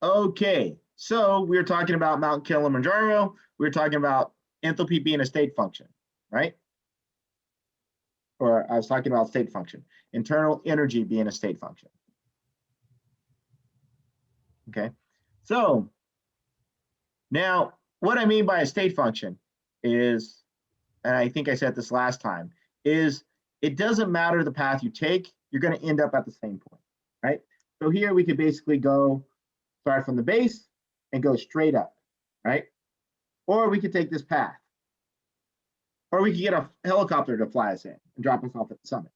Okay, so we were talking about Mount Kilimanjaro. We were talking about enthalpy being a state function, right? Or I was talking about state function, internal energy being a state function. Okay, so now what I mean by a state function is, and I think I said this last time, is it doesn't matter the path you take, you're going to end up at the same point, right? So here we could basically go start from the base and go straight up, right? Or we could take this path. Or we could get a helicopter to fly us in and drop us off at the summit.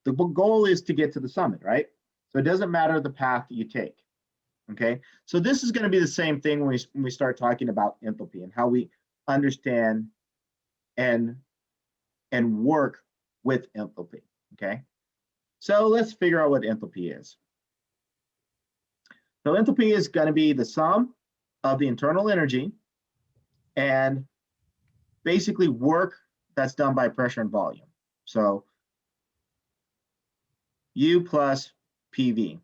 The goal is to get to the summit, right? So it doesn't matter the path that you take, okay? So this is going to be the same thing when we start talking about enthalpy and how we understand and work with enthalpy, okay? So let's figure out what enthalpy is. So enthalpy is going to be the sum of the internal energy and basically work that's done by pressure and volume. So U plus PV,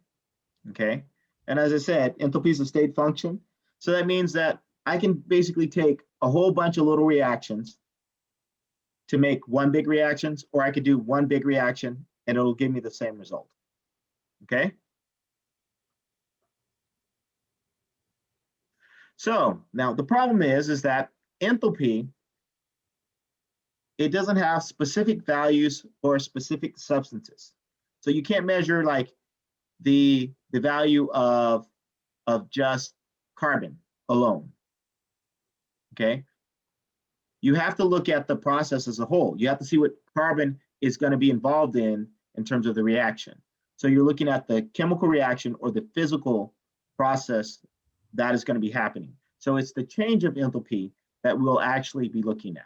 okay? And as I said, enthalpy is a state function. So that means that I can basically take a whole bunch of little reactions to make one big reaction, or I could do one big reaction and it'll give me the same result, okay? So now the problem is that enthalpy, it doesn't have specific values for specific substances. So you can't measure like the value of just carbon alone, okay? You have to look at the process as a whole. You have to see what carbon is going to be involved in terms of the reaction. So you're looking at the chemical reaction or the physical process that is going to be happening. So it's the change of enthalpy that we'll actually be looking at,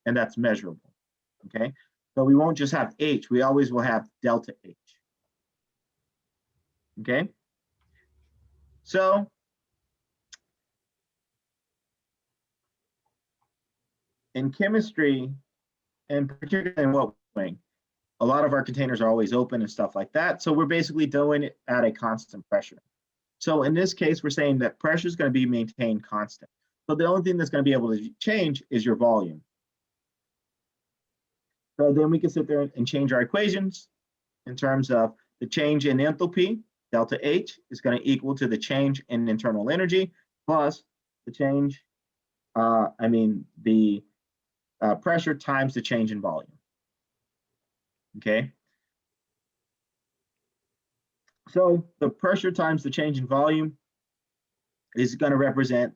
and that's measurable, okay? So we won't just have H, we always will have delta H, okay? So in chemistry, and particularly in what we're doing, a lot of our containers are always open and stuff like that. So we're basically doing it at a constant pressure. So in this case, we're saying that pressure is going to be maintained constant. So the only thing that's going to be able to change is your volume. So then we can sit there and change our equations in terms of the change in enthalpy, delta H, is going to equal to the change in internal energy plus the change, pressure times the change in volume. Okay. So the pressure times the change in volume is going to represent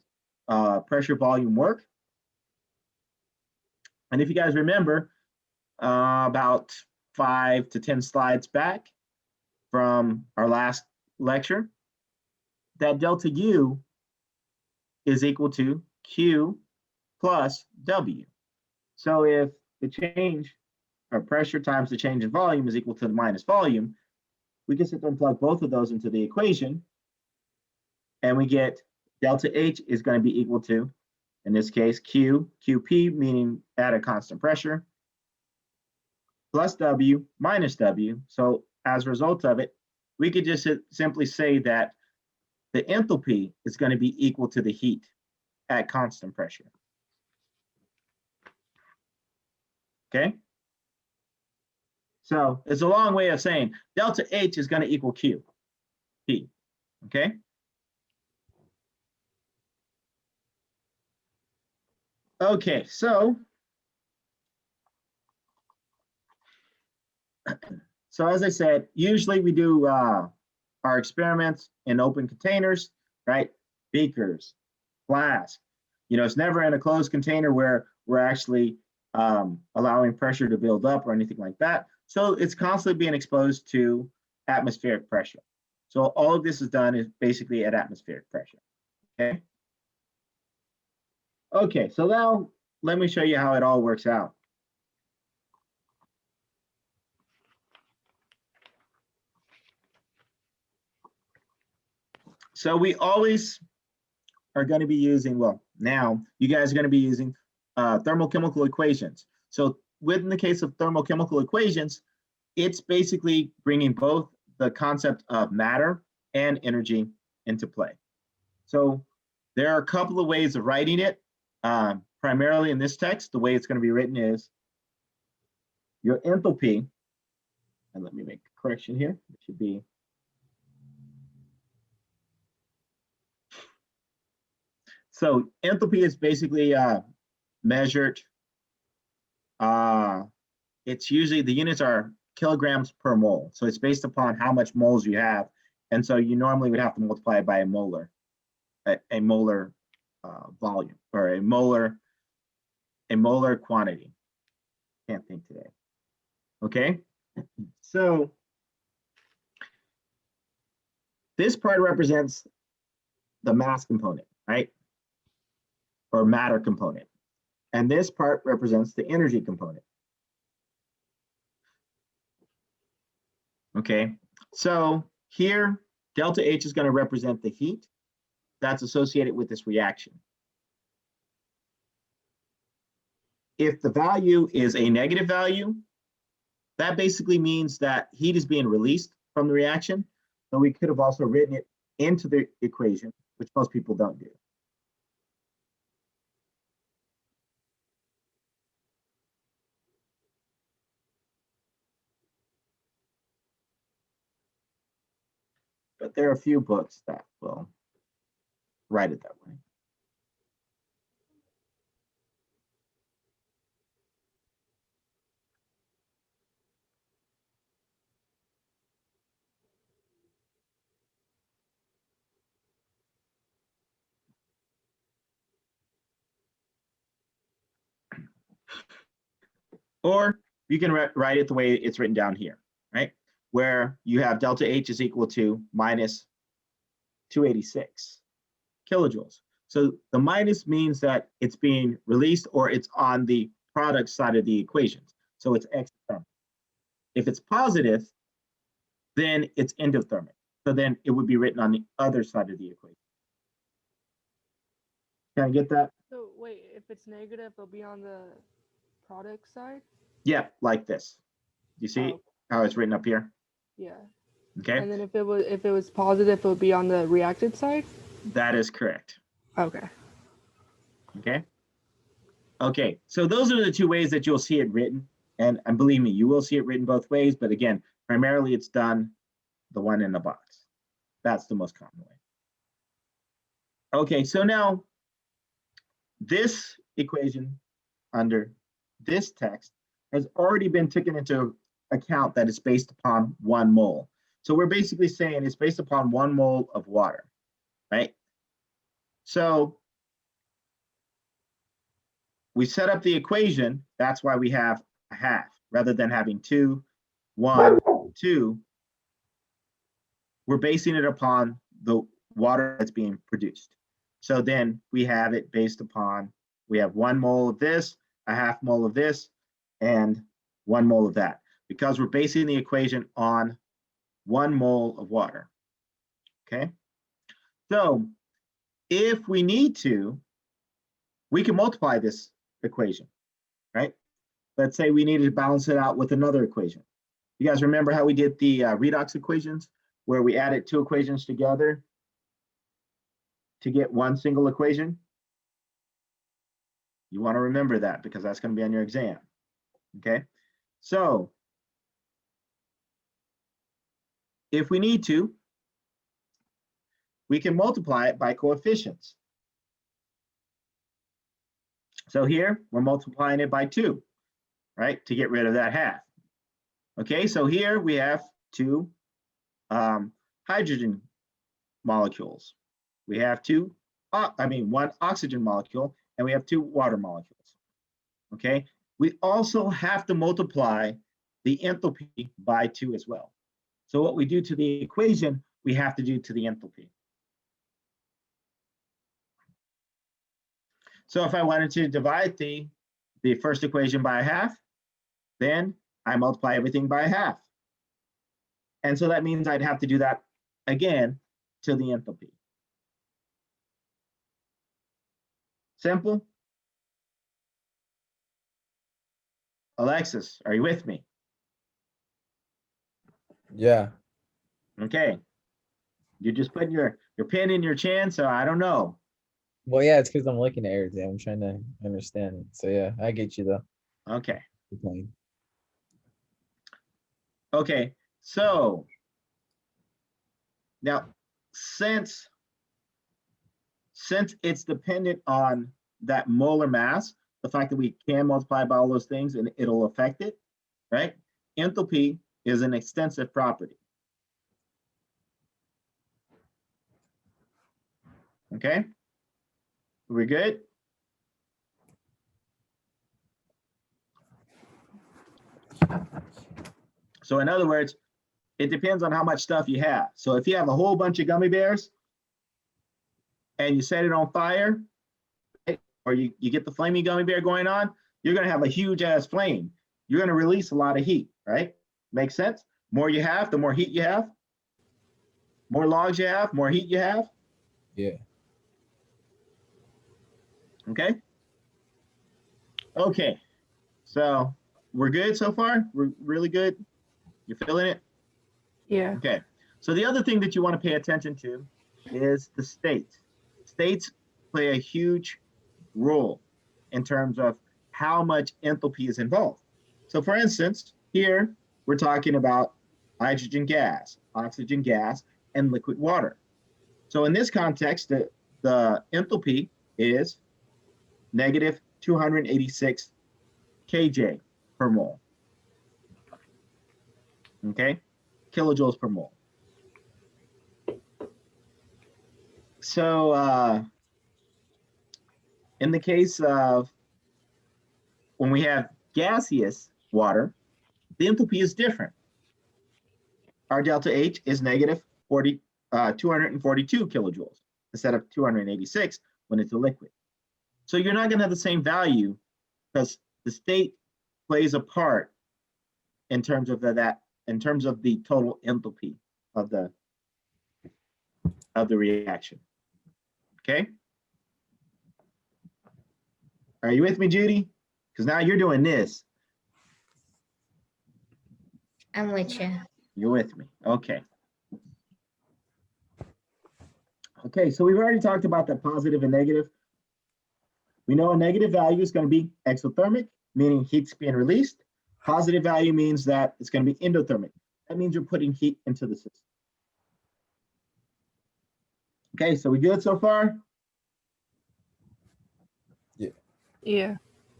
pressure volume work. And if you guys remember, about 5 to 10 slides back from our last lecture, that delta U is equal to Q plus W. So if the change or pressure times the change in volume is equal to the minus volume, we can sit there and plug both of those into the equation, and we get delta H is going to be equal to, in this case, QP, meaning at a constant pressure, plus W minus W. So as a result of it, we could just simply say that the enthalpy is going to be equal to the heat at constant pressure. Okay? So it's a long way of saying delta H is going to equal Q, P, okay? Okay, so as I said, usually we do our experiments in open containers, right? Beakers, flasks. You know, it's never in a closed container where we're actually allowing pressure to build up or anything like that. So it's constantly being exposed to atmospheric pressure. So all of this is done is basically at atmospheric pressure, okay? Okay, so now let me show you how it all works out. So we always are going to be using, well, now you guys are going to be using thermochemical equations. So within the case of thermochemical equations, it's basically bringing both the concept of matter and energy into play. So there are a couple of ways of writing it. Primarily in this text, the way it's going to be written is your enthalpy, and let me make a correction here. It should be so enthalpy is basically measured. It's usually the units are kilograms per mole. So it's based upon how much moles you have. And so you normally would have to multiply it by a molar volume, or a molar quantity. Can't think today. Okay, so this part represents the mass component, right? Or matter component. And this part represents the energy component. Okay, so here, delta H is going to represent the heat that's associated with this reaction. If the value is a negative value, that basically means that heat is being released from the reaction. So we could have also written it into the equation, which most people don't do. But there are a few books that will write it that way. Or you can write it the way it's written down here, right? Where you have delta H is equal to minus 286 kilojoules. So the minus means that it's being released or it's on the product side of the equation. So it's exothermic. If it's positive, then it's endothermic. So then it would be written on the other side of the equation. Can I get that? So wait, if it's negative, it'll be on the product side? Yeah, like this. You see how it's written up here? Yeah. Okay. And then if it was positive, it would be on the reacted side? That is correct. Okay. Okay. Okay, so those are the two ways that you'll see it written. And believe me, you will see it written both ways. But again, primarily it's done the one in the box. That's the most common way. Okay, so now this equation under this text has already been taken into account that it's based upon 1 mole. So we're basically saying it's based upon 1 mole of water, right? So we set up the equation. That's why we have a half rather than having 2, 1, 2. We're basing it upon the water that's being produced. So then we have it based upon, we have 1 mole of this, a half mole of this, and 1 mole of that, because we're basing the equation on 1 mole of water. Okay. So if we need to, we can multiply this equation, right? Let's say we needed to balance it out with another equation. You guys remember how we did the redox equations, where we added 2 equations together to get 1 single equation? You want to remember that because that's going to be on your exam. Okay, so if we need to, we can multiply it by coefficients. So here we're multiplying it by 2, right, to get rid of that half. Okay, so here we have 2 hydrogen molecules. We have 1 oxygen molecule, and we have 2 water molecules. Okay, we also have to multiply the enthalpy by 2 as well. So what we do to the equation, we have to do to the enthalpy. So if I wanted to divide the first equation by half, then I multiply everything by half. And so that means I'd have to do that again to the enthalpy. Simple? Alexis, are you with me? Yeah. Okay. You're just putting your pin in your chin, so I don't know. Well, yeah, it's because I'm looking at everything. I'm trying to understand. So yeah, I get you though. Okay. Good point. Okay. So now, since it's dependent on that molar mass, the fact that we can multiply by all those things and it'll affect it, right? Enthalpy is an extensive property. Okay, we're good? So in other words, it depends on how much stuff you have. So if you have a whole bunch of gummy bears and you set it on fire, right, or you get the flaming gummy bear going on, you're going to have a huge ass flame. You're going to release a lot of heat, right? Makes sense? More you have, the more heat you have. More logs you have, more heat you have. Yeah. Okay. Okay. So we're good so far? We're really good? You feeling it? Yeah. Okay. So the other thing that you want to pay attention to is the states. States play a huge role in terms of how much enthalpy is involved. So for instance, here we're talking about hydrogen gas, oxygen gas, and liquid water. So in this context, the enthalpy is negative 286 kJ per mole. Okay, kilojoules per mole. So in the case of when we have gaseous water, the enthalpy is different. Our delta H is negative 242 kilojoules instead of 286 when it's a liquid. So you're not going to have the same value because the state plays a part in terms of in terms of the total enthalpy of the reaction. Okay. Are you with me, Judy? Because now you're doing this. I'm with you. You're with me. Okay. Okay, so we've already talked about the positive and negative. We know a negative value is going to be exothermic, meaning heat's being released. Positive value means that it's going to be endothermic. That means you're putting heat into the system. Okay, so we good so far? Yeah.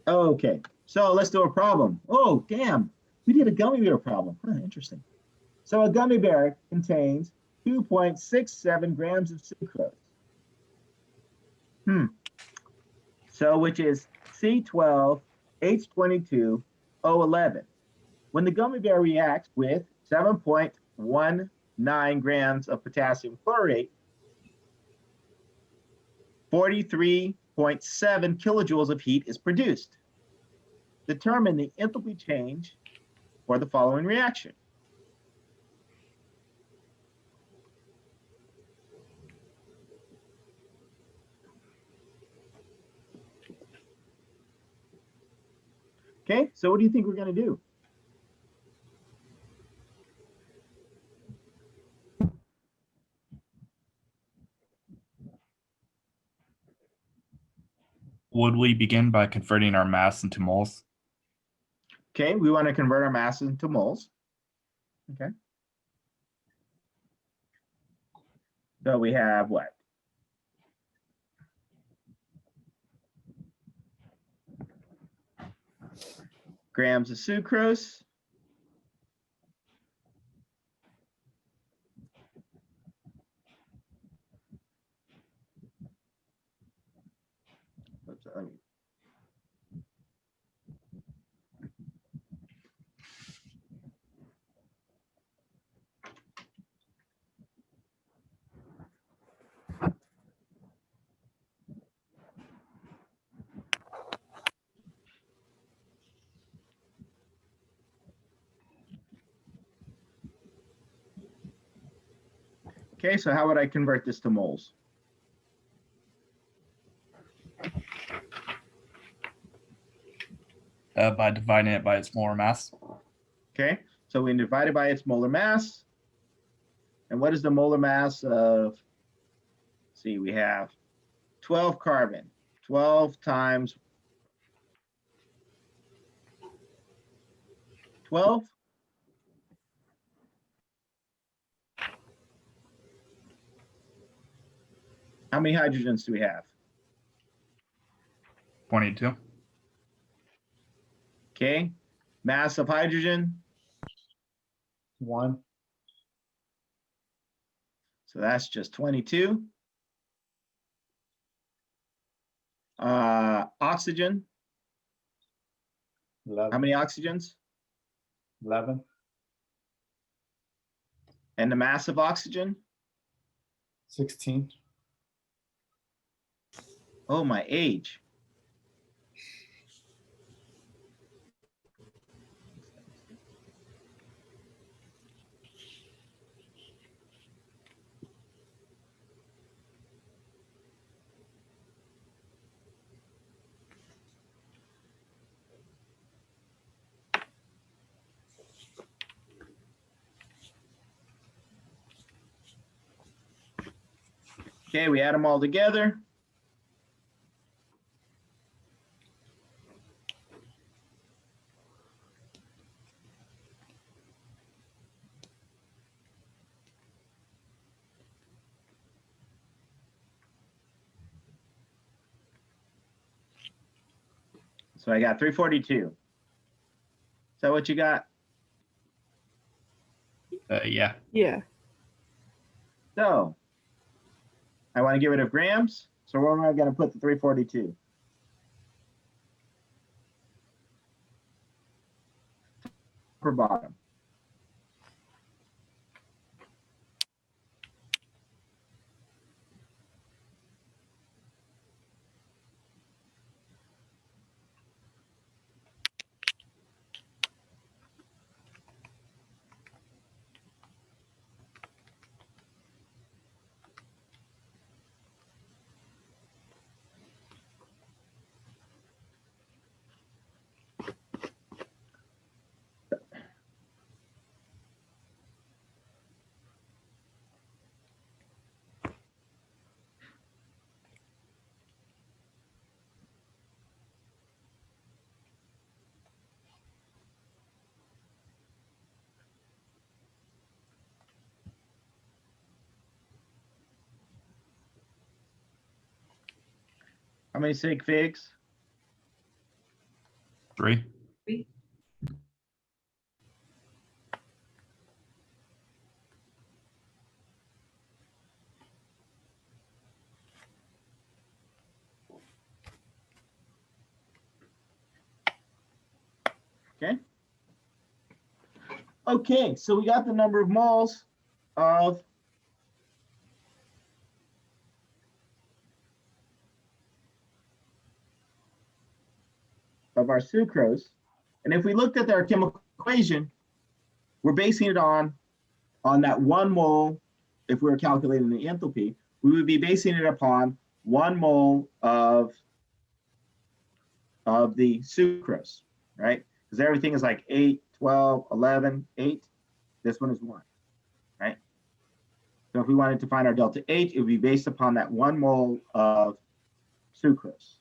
Okay, so let's do a problem. Oh, damn, we did a gummy bear problem. Huh, interesting. So a gummy bear contains 2.67 grams of sucrose. So which is C12H22O11. When the gummy bear reacts with 7.19 grams of potassium chlorate, 43.7 kilojoules of heat is produced. Determine the enthalpy change for the following reaction. Okay, so what do you think we're going to do? Would we begin by converting our mass into moles? Okay, we want to convert our mass into moles. Okay. So we have what? Grams of sucrose. Oops, let me. Okay, so how would I convert this to moles? By dividing it by its molar mass. Okay, so we divide it by its molar mass. And what is the molar mass of, see, we have 12 carbon, 12 times 12. How many hydrogens do we have? 22. Okay, mass of hydrogen. 1. So that's just 22. Oxygen, 11. how many oxygens? 11. And the mass of oxygen? 16. Oh, my age. Okay, we add them all together. So I got 342. Is that what you got? Yeah. Yeah. So I want to get rid of grams. So where am I going to put the 342? Per bottom. How many sig figs? 3. Okay. Okay, so we got the number of moles of our sucrose. And if we looked at our chemical equation, we're basing it on that 1 mole. If we were calculating the enthalpy, we would be basing it upon 1 mole of the sucrose, right? Because everything is like 8, 12, 11, 8. This one is 1, right? So if we wanted to find our delta H, it would be based upon that 1 mole of sucrose.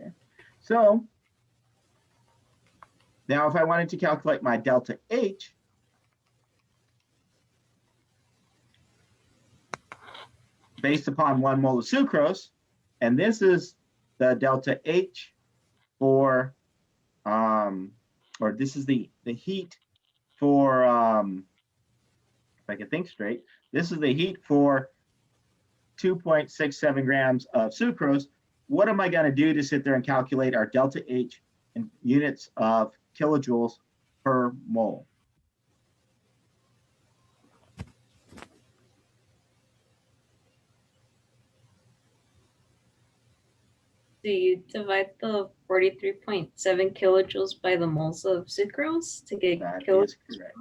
Okay. So now if I wanted to calculate my delta H, based upon 1 mole of sucrose, and this is the delta H for, or this is the heat for, if I can think straight, this is the heat for 2.67 grams of sucrose. What am I going to do to sit there and calculate our delta H in units of kilojoules per mole? Do you divide the 43.7 kilojoules by the moles of sucrose to get That kilojoules? is correct.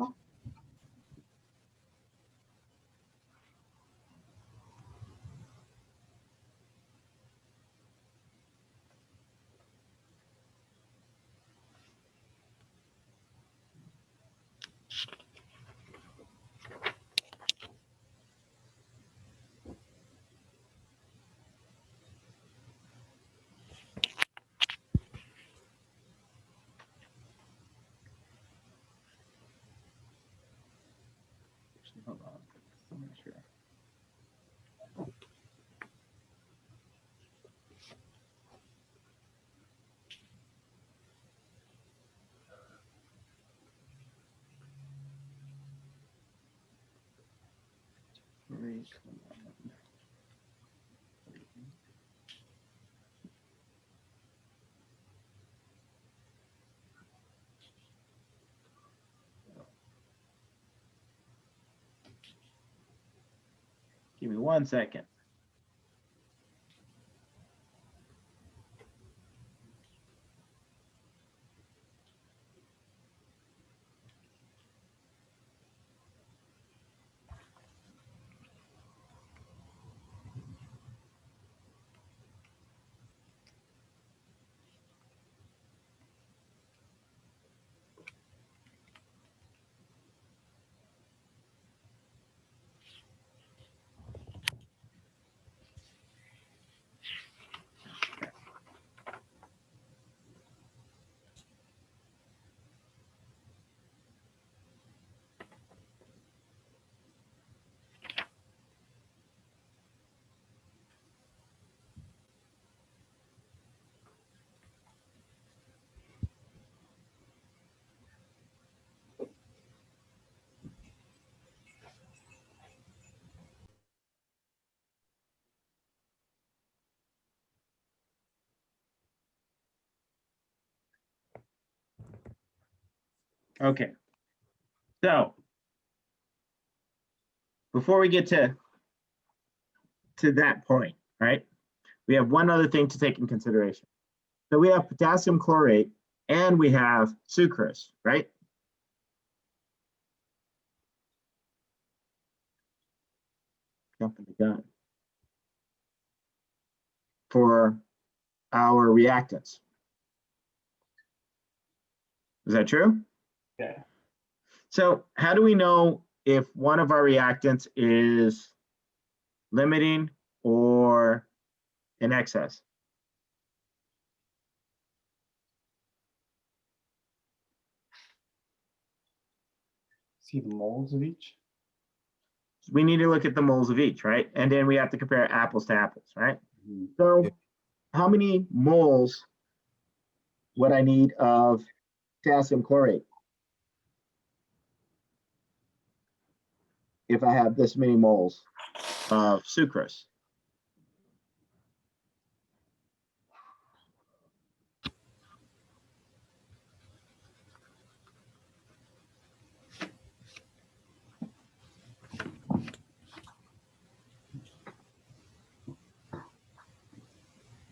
Give me 1 second. Okay. So before we get to that point, right? We have one other thing to take in consideration. So we have potassium chlorate and we have sucrose, right? Jumping the gun. For our reactants. Is that true? Yeah. So how do we know if one of our reactants is limiting or in excess? See the moles of each? We need to look at the moles of each, right? And then we have to compare apples to apples, right? So how many moles would I need of potassium chlorate if I have this many moles of sucrose?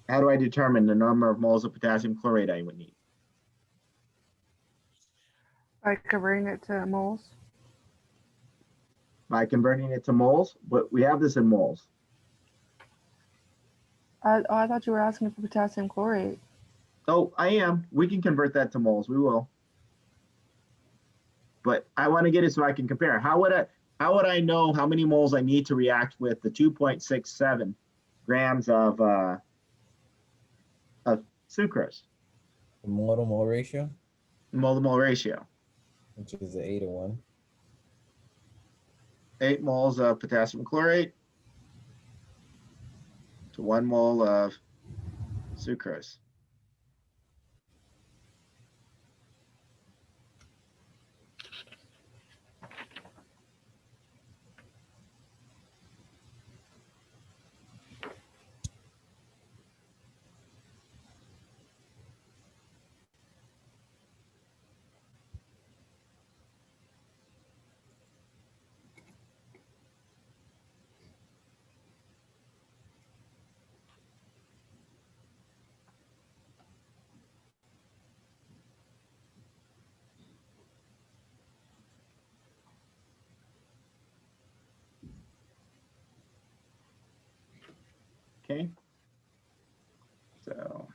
How do I determine the number of moles of potassium chlorate I would need? By converting it to moles. By converting it to moles, but we have this in moles. I thought you were asking for potassium chlorate. Oh, I am. We can convert that to moles. We will. But I want to get it so I can compare. How would I know how many moles I need to react with the 2.67 grams of sucrose? The mole to mole ratio, Mole to mole ratio. which is the 8 to 1. 8 moles of potassium chlorate to 1 mole of sucrose. Okay. So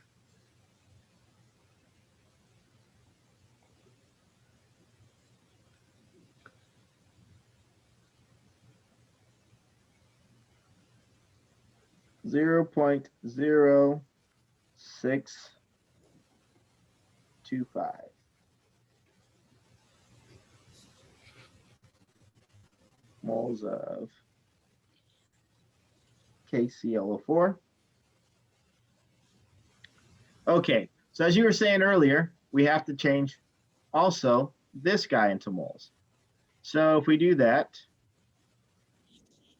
0.0625 moles of KClO4. Okay, so as you were saying earlier, we have to change also this guy into moles. So if we do that,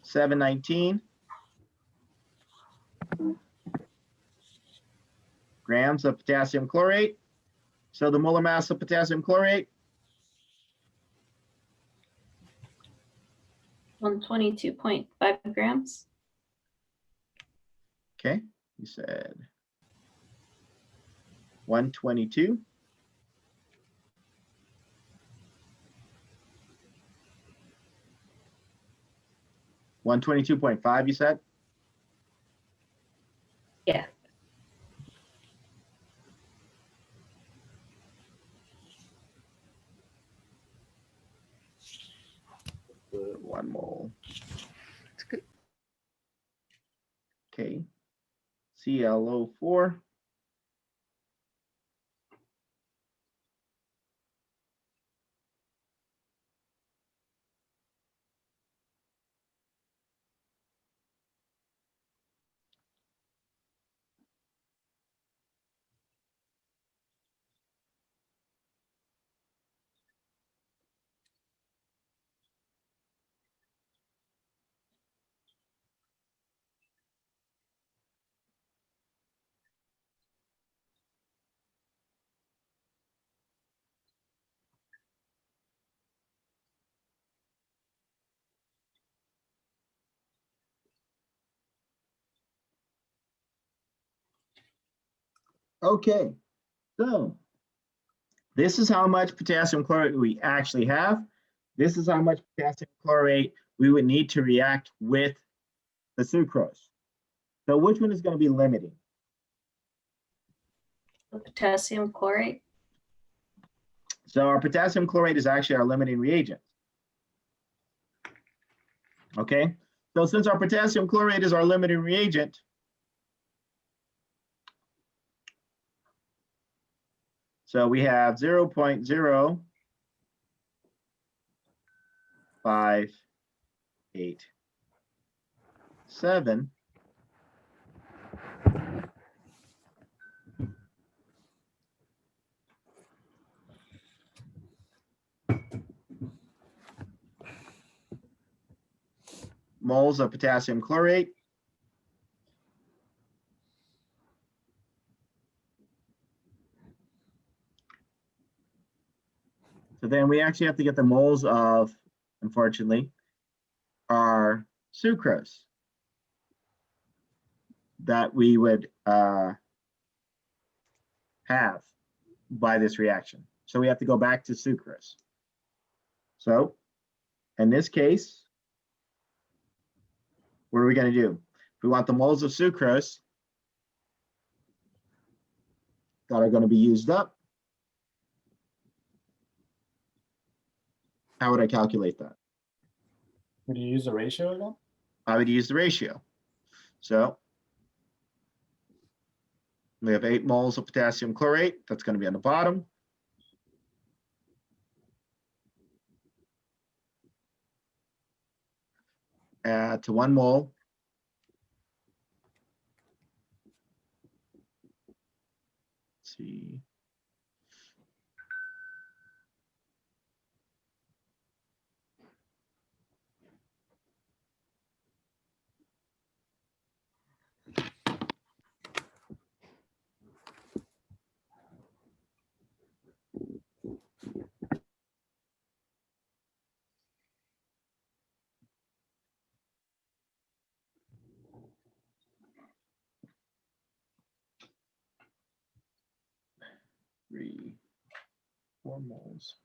719 grams of potassium chlorate. So the molar mass of potassium chlorate, 122.5 grams. okay, you said 122. $122.5, you said? Yeah. Put 1 mole. It's good. Okay. ClO4. Okay, so this is how much potassium chlorate we actually have. This is how much potassium chlorate we would need to react with the sucrose. So which one is going to be limiting? The potassium chlorate. So our potassium chlorate is actually our limiting reagent. Okay, so since our potassium chlorate is our limiting reagent, so we have 0.0587 moles of potassium chlorate. So then we actually have to get the moles of, unfortunately, our sucrose that we would have by this reaction. So we have to go back to sucrose. So in this case, what are we going to do? If we want the moles of sucrose that are going to be used up, how would I calculate that? Would you use a ratio again? I would use the ratio. So we have 8 moles of potassium chlorate. That's going to be on the bottom. Add to 1 mole. Let's see. Three, 4 moles.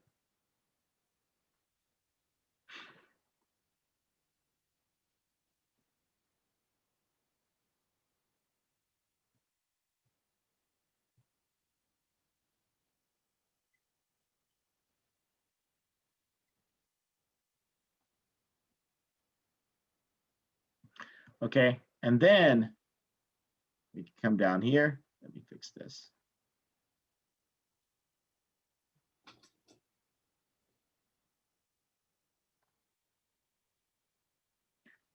Okay, and then we can come down here. Let me fix this.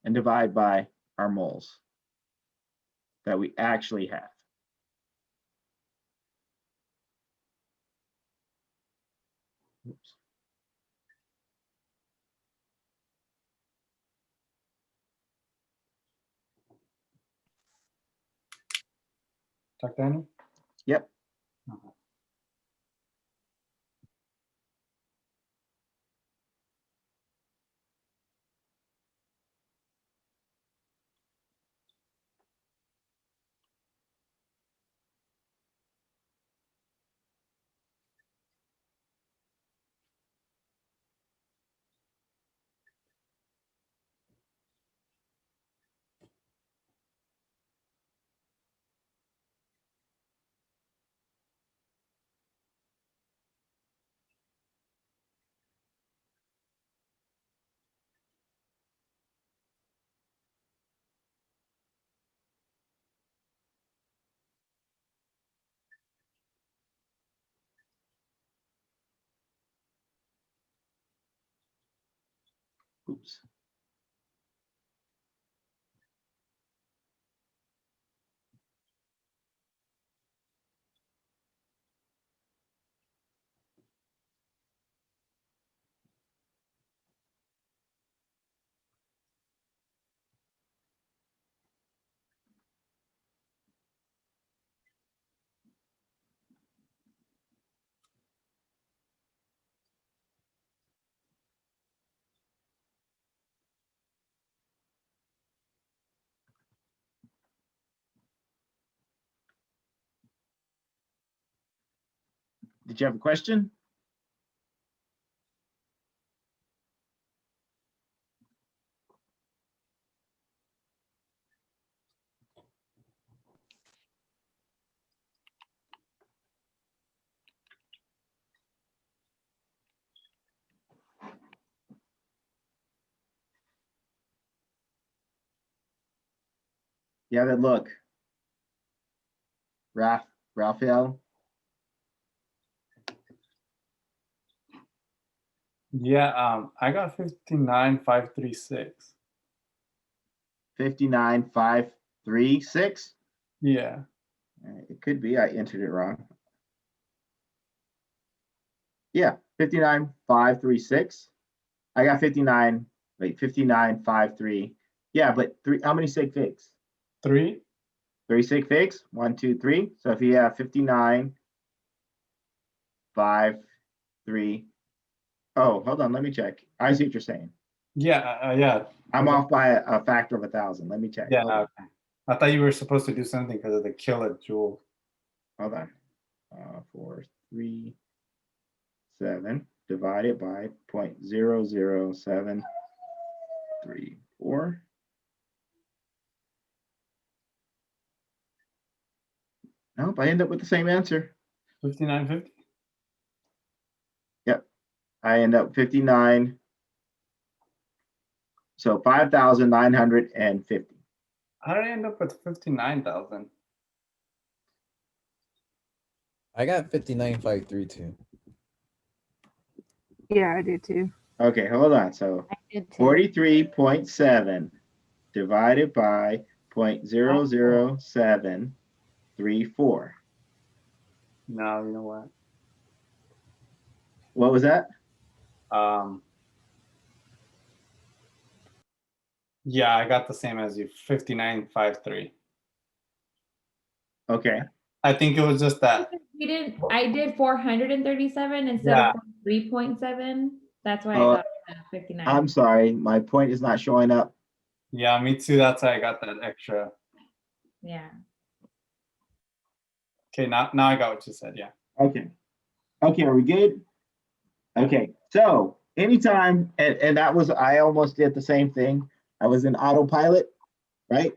And divide by our moles that we actually have. Oops. Dr. Henry? Yep. Okay. Oops. Did you have a question? You have it. Look. Raphael. Yeah, I got 59,536. 59,536. Yeah. It could be I entered it wrong. Yeah, 59,536. I got 59. Wait, 59,530. Yeah, but three. How many sig figs? 3? 3 sig figs. 1, 2, 3. So if you have 59, 5, 3. Oh, hold on. Let me check. I see what you're saying. Yeah, yeah. I'm off by a factor of 1,000. Let me check. Yeah, Hold on. okay. I thought you were supposed to do something because of the kilojoule. Hold on. 437 divided by 0.00734. Nope, I end up with the same answer. 5950? Yep. I end up 59. So 5,950. How did I end up with 59,000? I got 59,532. Yeah, I did too. Okay, hold on. So I did too. 43.7 divided by 0.00734. No, you know what? What was that? Yeah, I got the same as you, 59,530. Okay. I think it was just that. We didn't. I did 437 instead Yeah. of 3.7. That's why Oh, I got 59. I'm sorry. My point is not showing up. Yeah, me too. That's why I got that extra. Yeah. Okay, now I got what you said. Yeah. Okay. Okay, are we good? Okay, so anytime, and that was, I almost did the same thing. I was in autopilot, right?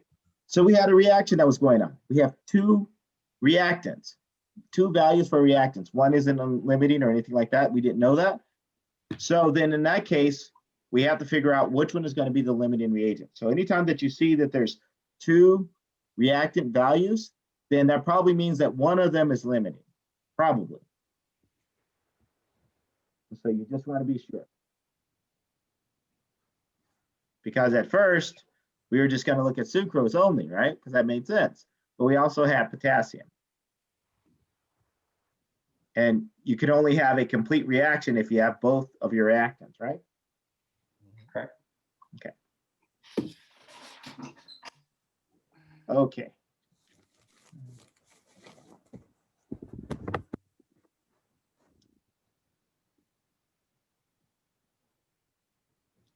So we had a reaction that was going on. We have two reactants, two values for reactants. One isn't limiting or anything like that. We didn't know that. So then in that case, we have to figure out which one is going to be the limiting reagent. So anytime that you see that there's two reactant values, then that probably means that one of them is limiting, probably. So you just want to be sure. Because at first, we were just going to look at sucrose only, right? Because that made sense. But we also have potassium. And you can only have a complete reaction if you have both of your reactants, right? Correct. Okay. Okay.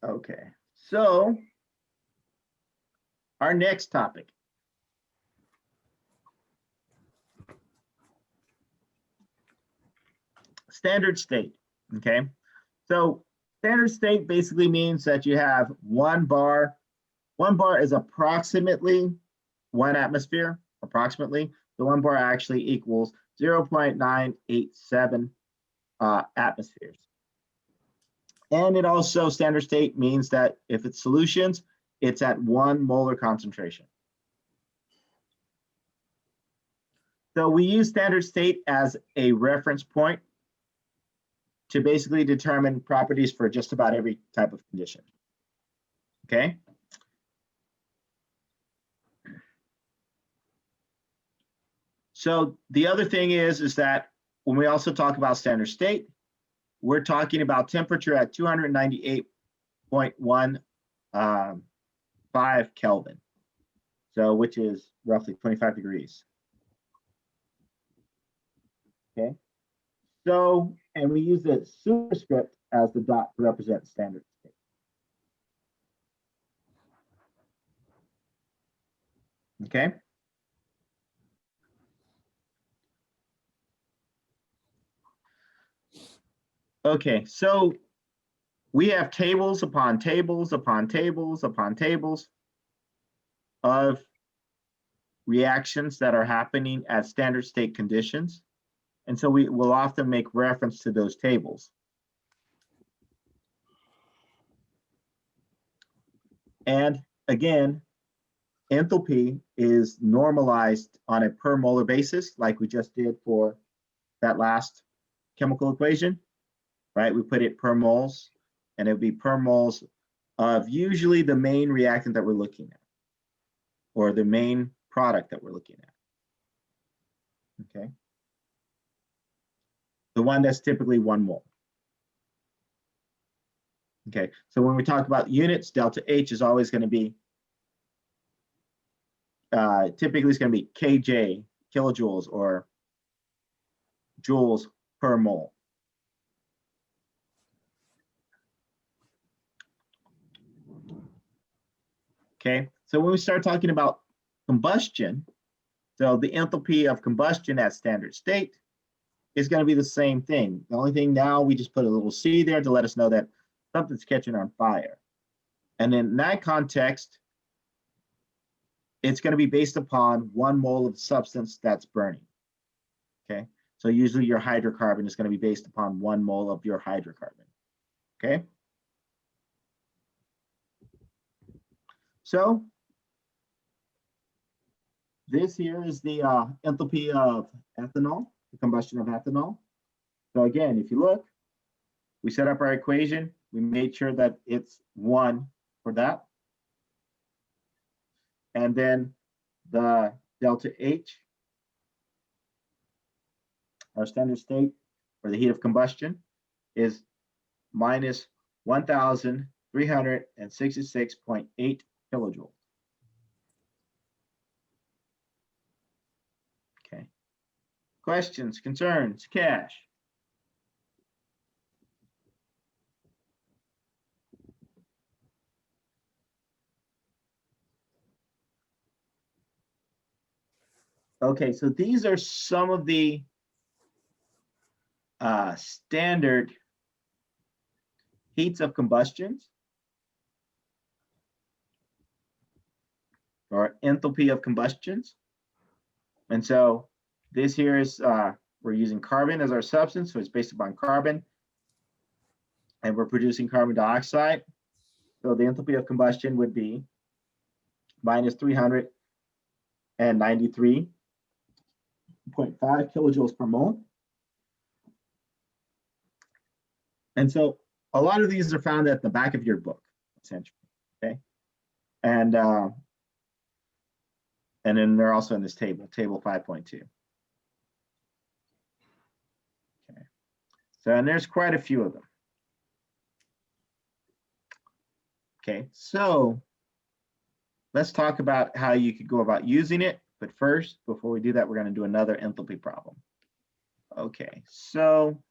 Okay, so our next topic. Standard state, okay? So standard state basically means that you have one bar. One bar is approximately 1 atmosphere, approximately. The one bar actually equals 0.987 atmospheres. And it also, standard state means that if it's solutions, it's at 1 molar concentration. So we use standard state as a reference point to basically determine properties for just about every type of condition. Okay. So the other thing is that when we also talk about standard state, we're talking about temperature at 298.15 Kelvin. So which is roughly 25 degrees. Okay. So, and we use the superscript as the dot to represent standard state. Okay. Okay, so we have tables upon tables upon tables upon tables of reactions that are happening at standard state conditions. And so we will often make reference to those tables. And again, enthalpy is normalized on a per molar basis, like we just did for that last chemical equation, right? We put it per moles, and it would be per moles of usually the main reactant that we're looking at, or the main product that we're looking at. Okay. The one that's typically 1 mole. Okay, so when we talk about units, delta H is always going to be, typically it's going to be kJ, kilojoules, or joules per mole. Okay, so when we start talking about combustion, so the enthalpy of combustion at standard state is going to be the same thing. The only thing now, we just put a little C there to let us know that something's catching on fire. And in that context, it's going to be based upon 1 mole of substance that's burning. Okay, so usually your hydrocarbon is going to be based upon 1 mole of your hydrocarbon. Okay. So this here is the enthalpy of ethanol, the combustion of ethanol. So again, if you look, we set up our equation. We made sure that it's 1 for that. And then the delta H, our standard state, or the heat of combustion, is minus 1,366.8 kilojoules. Okay. Questions, concerns, Cash? Okay, so these are some of the standard heats of combustions, or enthalpy of combustions. And so this here is, we're using carbon as our substance, so it's based upon carbon, and we're producing carbon dioxide. So the enthalpy of combustion would be minus 393.5 kilojoules per mole. And so a lot of these are found at the back of your book, essentially, okay? And then they're also in this table, table 5.2. Okay, so, and there's quite a few of them. Okay, so let's talk about how you could go about using it. But first, before we do that, we're going to do another enthalpy problem. Okay, so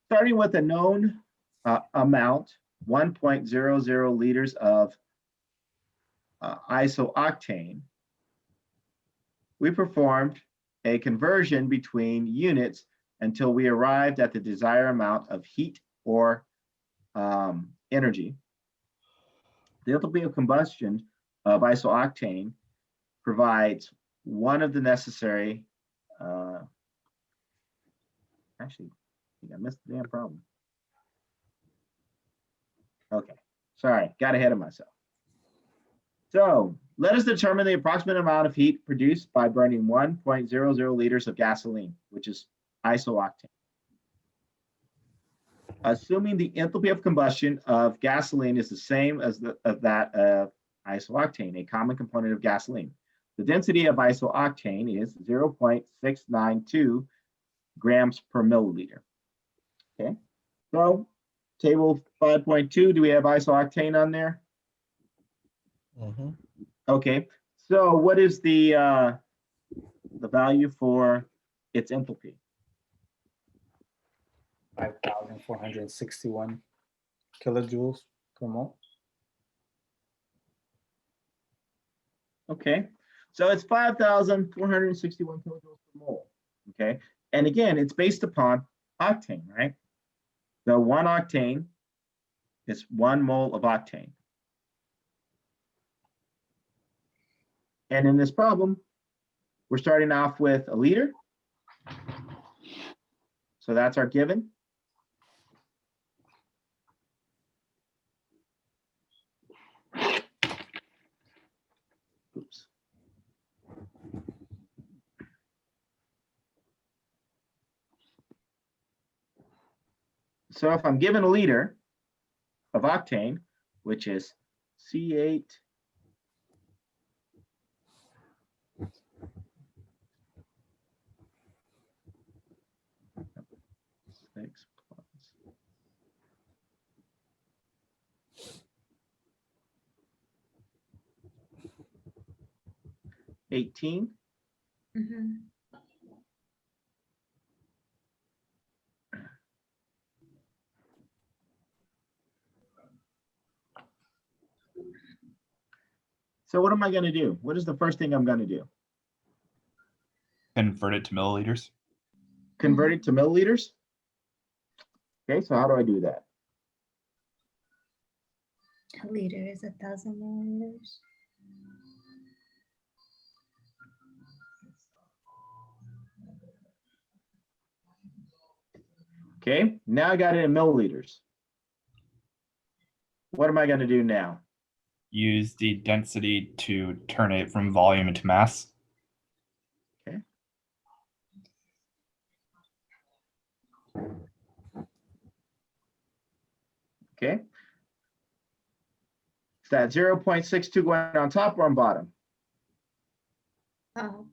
starting with a known amount, 1.00 liters of isooctane, we performed a conversion between units until we arrived at the desired amount of heat or energy. The enthalpy of combustion of isooctane provides one of the necessary, actually, I think I missed the damn problem. Okay, sorry, got ahead of myself. So let us determine the approximate amount of heat produced by burning 1.00 liters of gasoline, which is isooctane. Assuming the enthalpy of combustion of gasoline is the same as that of isooctane, a common component of gasoline. The density of isooctane is 0.692 grams per milliliter. Okay, so table 5.2, do we have isooctane on there? Mhm. Okay, so what is the value for its enthalpy? 5,461 kilojoules per mole. Okay, so it's 5,461 kilojoules per mole. Okay, and again, it's based upon octane, right? So 1 octane is 1 mole of octane. And in this problem, we're starting off with a liter. So that's our given. Oops. So if I'm given a liter of octane, which is C8 6 plus 18. Mhm. So what am I going to do? What is the first thing I'm going to do? Convert it to milliliters. Convert it to milliliters? Okay, so how do I do that? A liter is 1,000 milliliters. Okay, now I got it in milliliters. What am I going to do now? Use the density to turn it from volume into mass. Okay. Is that 0.62 going on top or on bottom? Oh,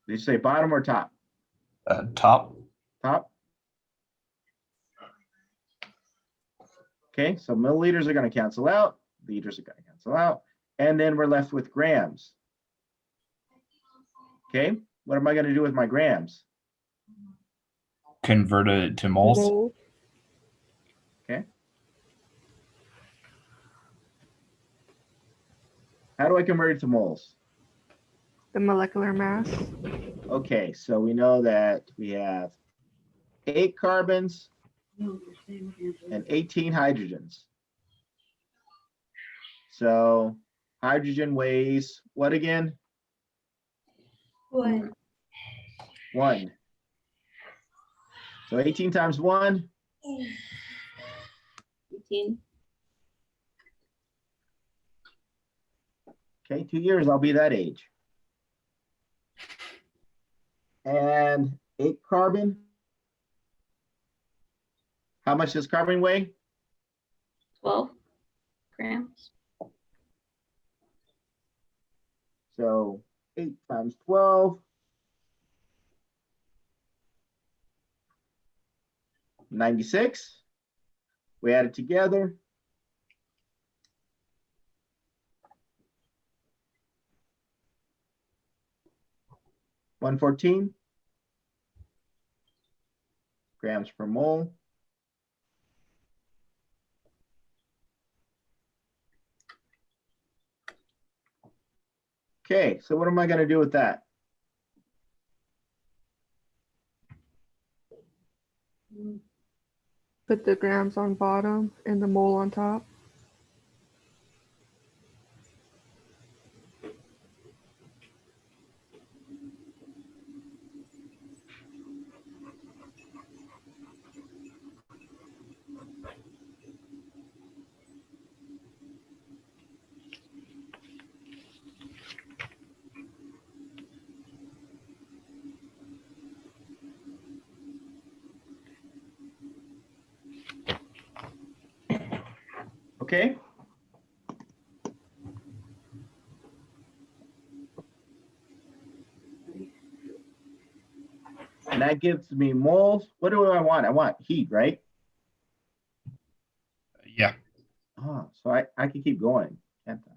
Did you say bottom or top? Top. Top. Okay, so milliliters are going to cancel out, liters are going to cancel out, and then we're left with grams. Okay, what am I going to do with my grams? Convert it to moles. Mole. Okay. How do I convert it to moles? The molecular mass. Okay, so we know that we have 8 carbons and 18 hydrogens. So hydrogen weighs what again? 1. 1. So 18 times 1. 18. Okay, 2 years, I'll be that age. And 8 carbon. How much does carbon weigh? 12 grams. So 8 times 12. 96. We add it together. $114. grams per mole. Okay, so what am I going to do with that? Put the grams on bottom and the mole on top. Okay. And that gives me moles. What do I want? I want heat, right? Yeah. Oh, so I can keep going, can't I?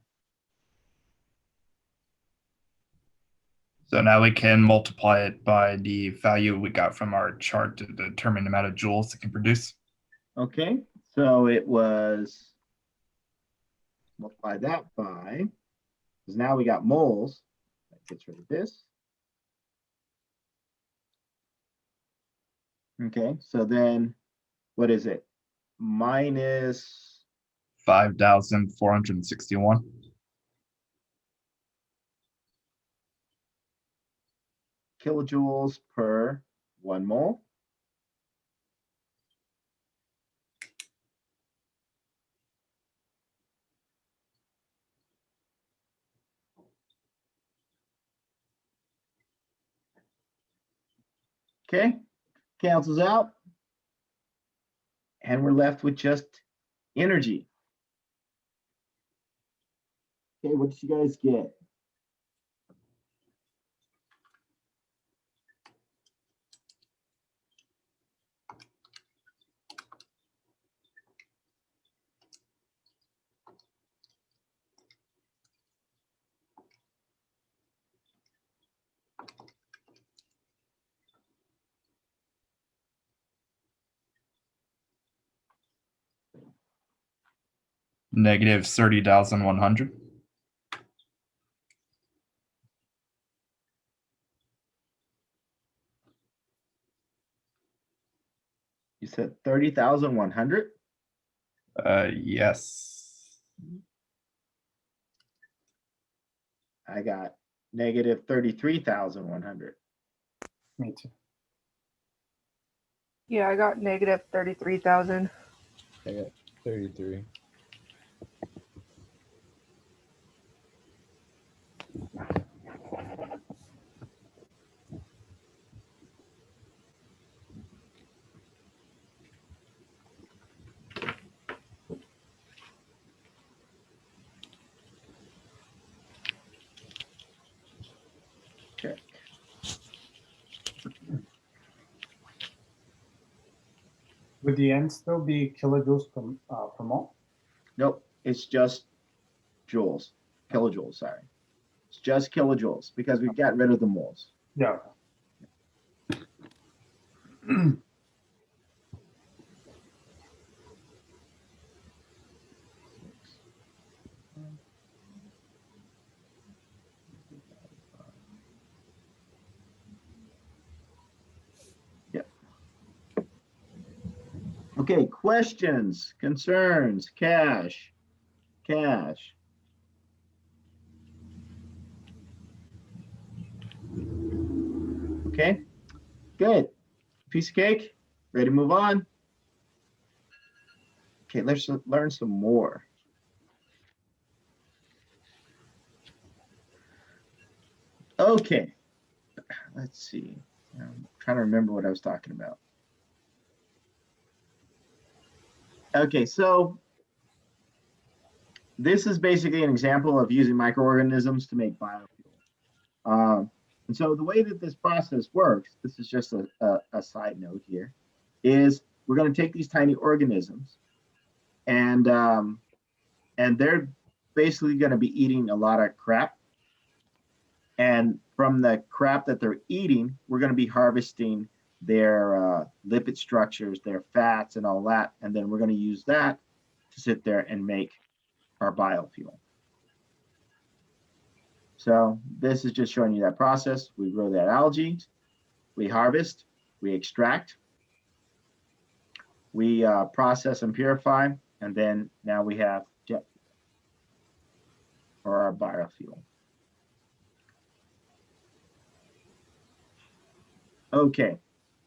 So now we can multiply it by the value we got from our chart to determine the amount of joules it can produce. Okay, so it was, multiply that by, because now we got moles. That gets rid of this. Okay, so then what is it? Minus 5,461. kilojoules per 1 mole. Okay, cancels out. And we're left with just energy. Okay, what did you guys get? Negative 30,100. You said 30,100? Yes. I got negative 33,100. Me too. Yeah, I got negative 33,000. I got 33. Check. Would the end still be kilojoules per mole? Nope, it's just joules, kilojoules, sorry. It's just kilojoules because we got rid of the moles. Yeah. Yep. Okay, questions, concerns, cash. Okay, good. Piece of cake, ready to move on? Okay, let's learn some more. Okay, let's see. I'm trying to remember what I was talking about. Okay, so this is basically an example of using microorganisms to make biofuel. And so the way that this process works, this is just a side note here, is we're going to take these tiny organisms and they're basically going to be eating a lot of crap. And from the crap that they're eating, we're going to be harvesting their lipid structures, their fats, and all that. And then we're going to use that to sit there and make our biofuel. So this is just showing you that process. We grow that algae, we harvest, we extract, we process and purify, and then now we have jet for our biofuel. Okay,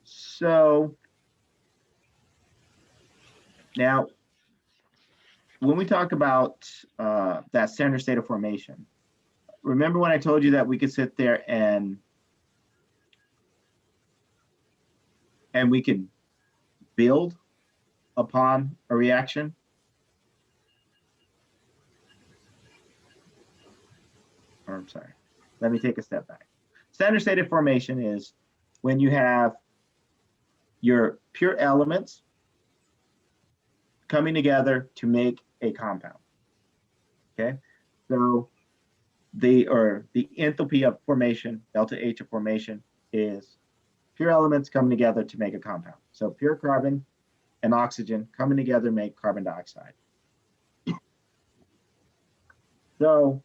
so now when we talk about that standard state of formation, remember when I told you that we could sit there and we could build upon a reaction? Or, I'm sorry, let me take a step back. Standard state of formation is when you have your pure elements coming together to make a compound. Okay, so the enthalpy of formation, delta H of formation, is pure elements coming together to make a compound. So pure carbon and oxygen coming together make carbon dioxide. So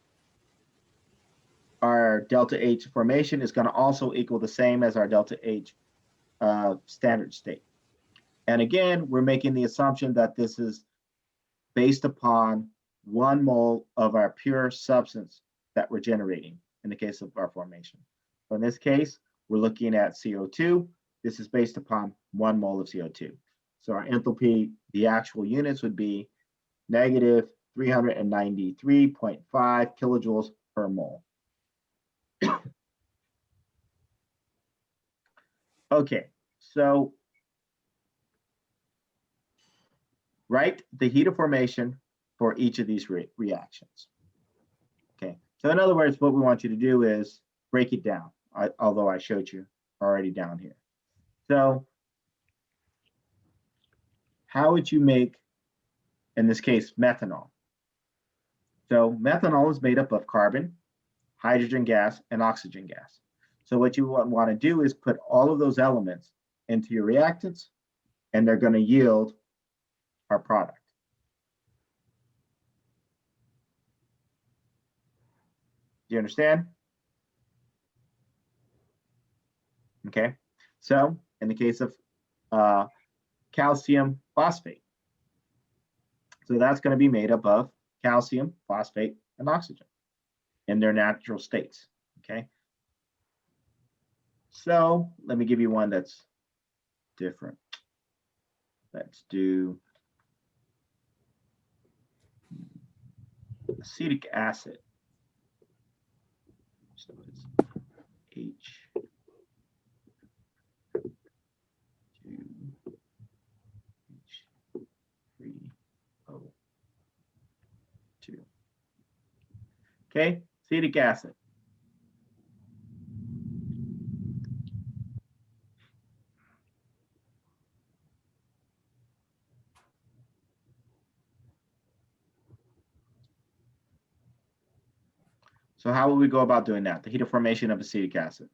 our delta H formation is going to also equal the same as our delta H standard state. And again, we're making the assumption that this is based upon 1 mole of our pure substance that we're generating in the case of our formation. So in this case, we're looking at CO2. This is based upon 1 mole of CO2. So our enthalpy, the actual units would be negative 393.5 kilojoules per mole. Okay, so write the heat of formation for each of these reactions. Okay, so in other words, what we want you to do is break it down, although I showed you already down here. So how would you make, in this case, methanol? So methanol is made up of carbon, hydrogen gas, and oxygen gas. So what you want to do is put all of those elements into your reactants, and they're going to yield our product. Do you understand? Okay, so in the case of calcium phosphate, so that's going to be made up of calcium, phosphate, and oxygen in their natural states. Okay, so let me give you one that's different. Let's do acetic acid. So it's H2H3O2. Okay, acetic acid. So how will we go about doing that? The heat of formation of acetic acid.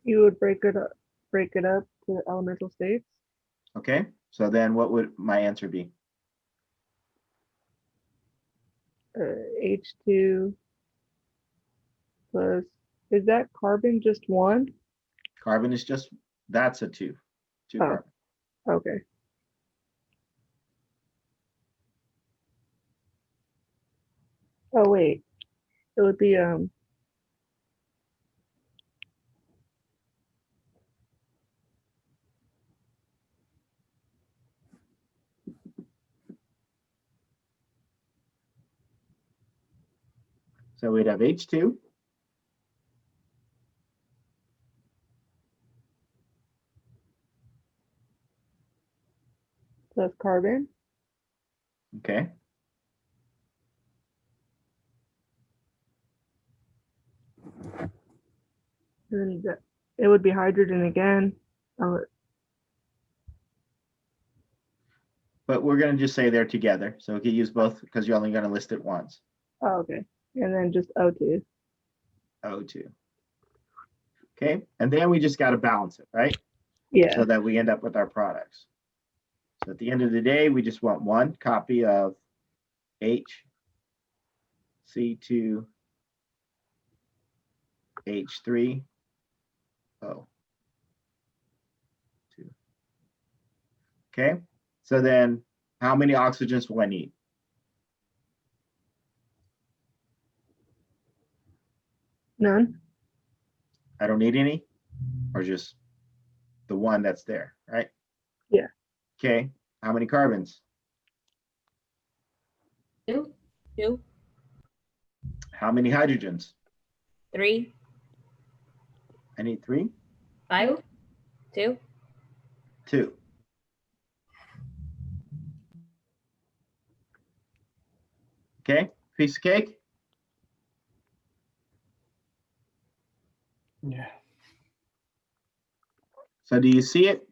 You would break it up to the elemental states. Okay, so then what would my answer be? H2 plus, is that carbon just one? Carbon is just, that's a two Oh. carbon. Okay. Oh wait, it would be So we'd have H2. plus carbon. Okay. And it would be hydrogen again. Oh, But we're going to just say they're together. So we can use both because you're only going to list it once. okay. And then just O2. O2. Okay, and then we just got to balance it, right? Yeah. So that we end up with our products. So at the end of the day, we just want one copy of HC2H3O. Okay, so then how many oxygens will I need? None. I don't need any, or just the one that's there, right? Yeah. Okay, how many carbons? 2, 2, How many hydrogens? 3, I need 3, 5, 2. 2. Okay, piece of cake. Yeah. So do you see it?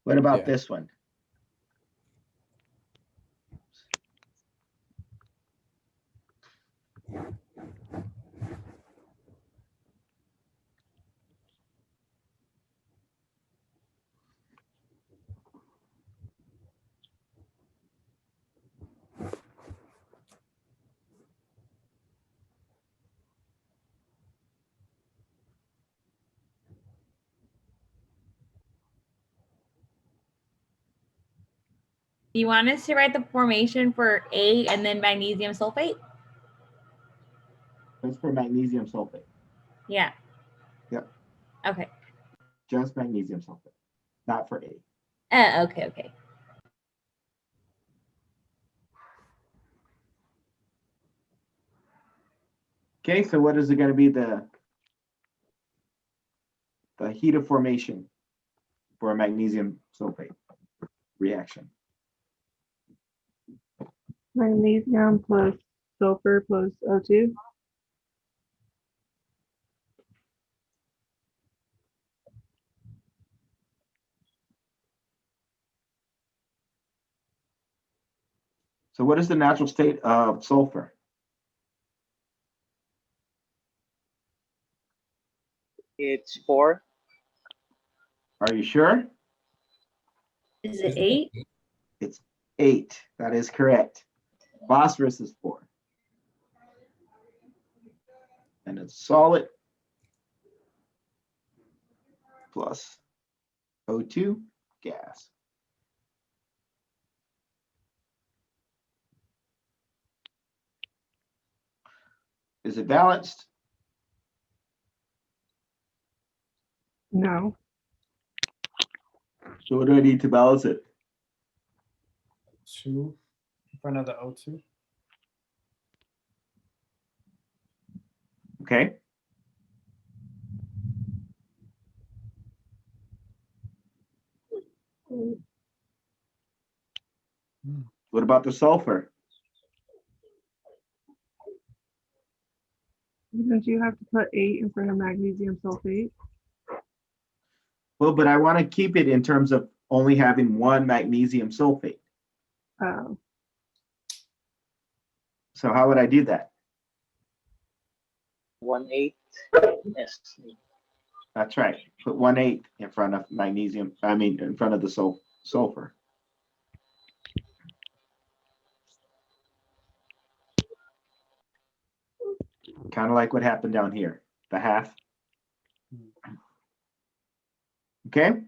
What about Yeah. this one? Do you want us to write the formation for A and then magnesium sulfate? That's for magnesium sulfate. Yeah. Yep. Okay. Just magnesium sulfate, not for A. Okay, okay. Okay, so what is it going to be the heat of formation for a magnesium sulfate reaction? Magnesium plus sulfur plus O2. So what is the natural state of sulfur? It's 4. Are you sure? Is it 8? It's 8. That is correct. Phosphorus is 4. And it's solid plus O2 gas. Is it balanced? No. So what do I need to balance it? 2 in front of the O2. Okay. What about the sulfur? Wouldn't you have to put 8 in front of magnesium sulfate? Well, but I want to keep it in terms of only having one magnesium sulfate. Oh. So how would I do that? 1/8. Yes. That's right. Put 1/8 in front of magnesium. I mean, in front of the sulfur. Kind of like what happened down here, the half. Okay.